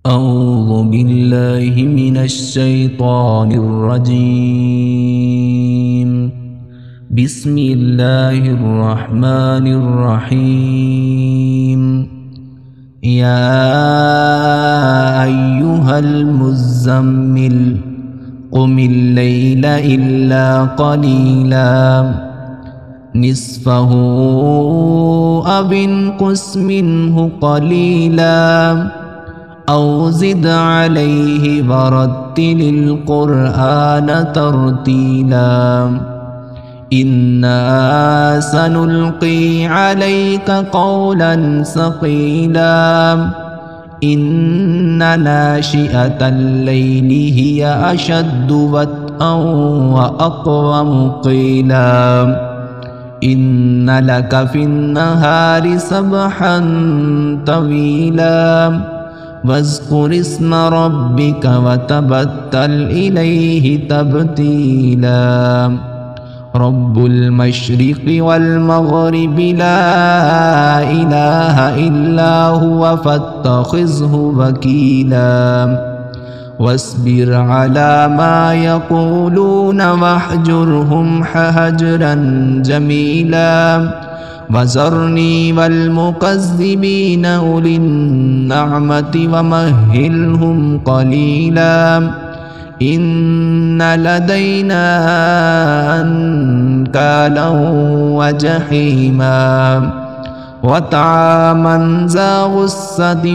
أعوذ بالله من الشيطان الرجيم. بسم الله الرحمن الرحيم. يا أيها المزمل قم الليل إلا قليلا نصفه أو انقص منه قليلا أو زد عليه ورتل القرآن ترتيلا إنا سنلقي عليك قولا ثقيلا إن ناشئة الليل هي أشد وطئا وأقوم قيلا إن لك في النهار سبحا طويلا واذكر اسم ربك وتبتل إليه تبتيلا رب المشرق والمغرب لا إله إلا هو فاتخذه وكيلا واصبر على ما يقولون واهجرهم هجرا جميلا وذرني والمكذبين أولي النعمة ومهلهم قليلا إن لدينا أنكالا وجحيما وطعاما ذا غصة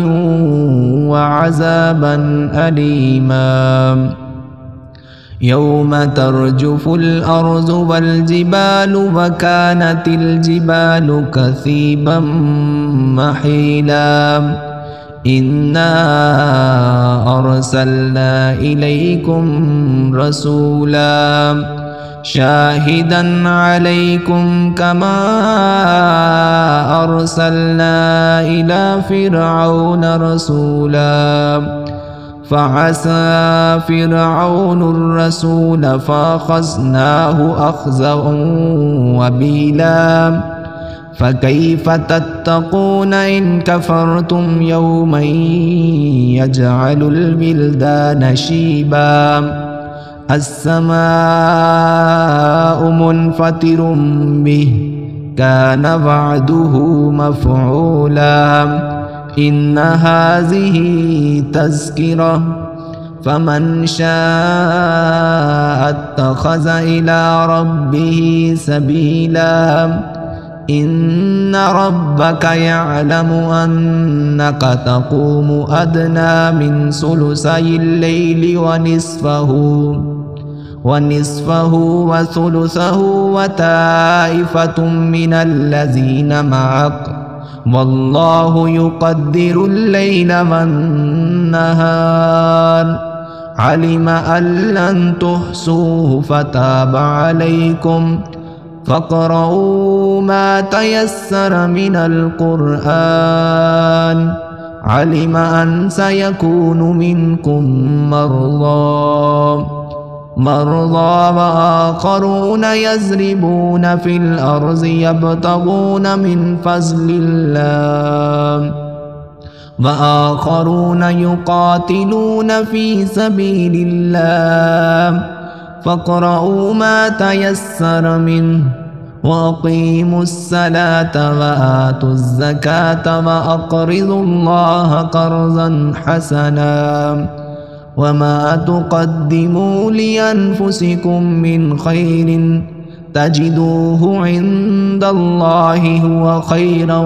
وعذابا أليما يوم ترجف الأرض والجبال وكانت الجبال كثيبا محيلا إنا أرسلنا إليكم رسولا شاهدا عليكم كما أرسلنا إلى فرعون رسولا فعصى فرعون الرسول فأخذناه أخذا وبيلا فكيف تتقون إن كفرتم يوما يجعل البلدان شيبا السماء منفطر به كان وعده مفعولا إن هذه تذكرة فمن شاء اتخذ إلى ربه سبيلا إن ربك يعلم أنك تقوم أدنى من ثلثي الليل ونصفه وثلثه وطائفة من الذين معك والله يقدر الليل والنهار علم أن لن تحصوه فتاب عليكم فاقرؤوا ما تيسر من القرآن علم أن سيكون منكم مرضى وآخرون يضربون في الأرض يبتغون من فضل الله وآخرون يقاتلون في سبيل الله فاقرؤوا ما تيسر منه وأقيموا الصلاة وآتوا الزكاة وأقرضوا الله قرضا حسنا وما تقدموا لأنفسكم من خير تجدوه عند الله هو خيرا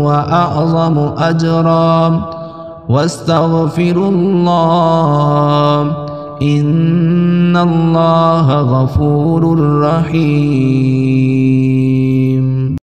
وأعظم أجرا واستغفروا الله إن الله غفور رحيم.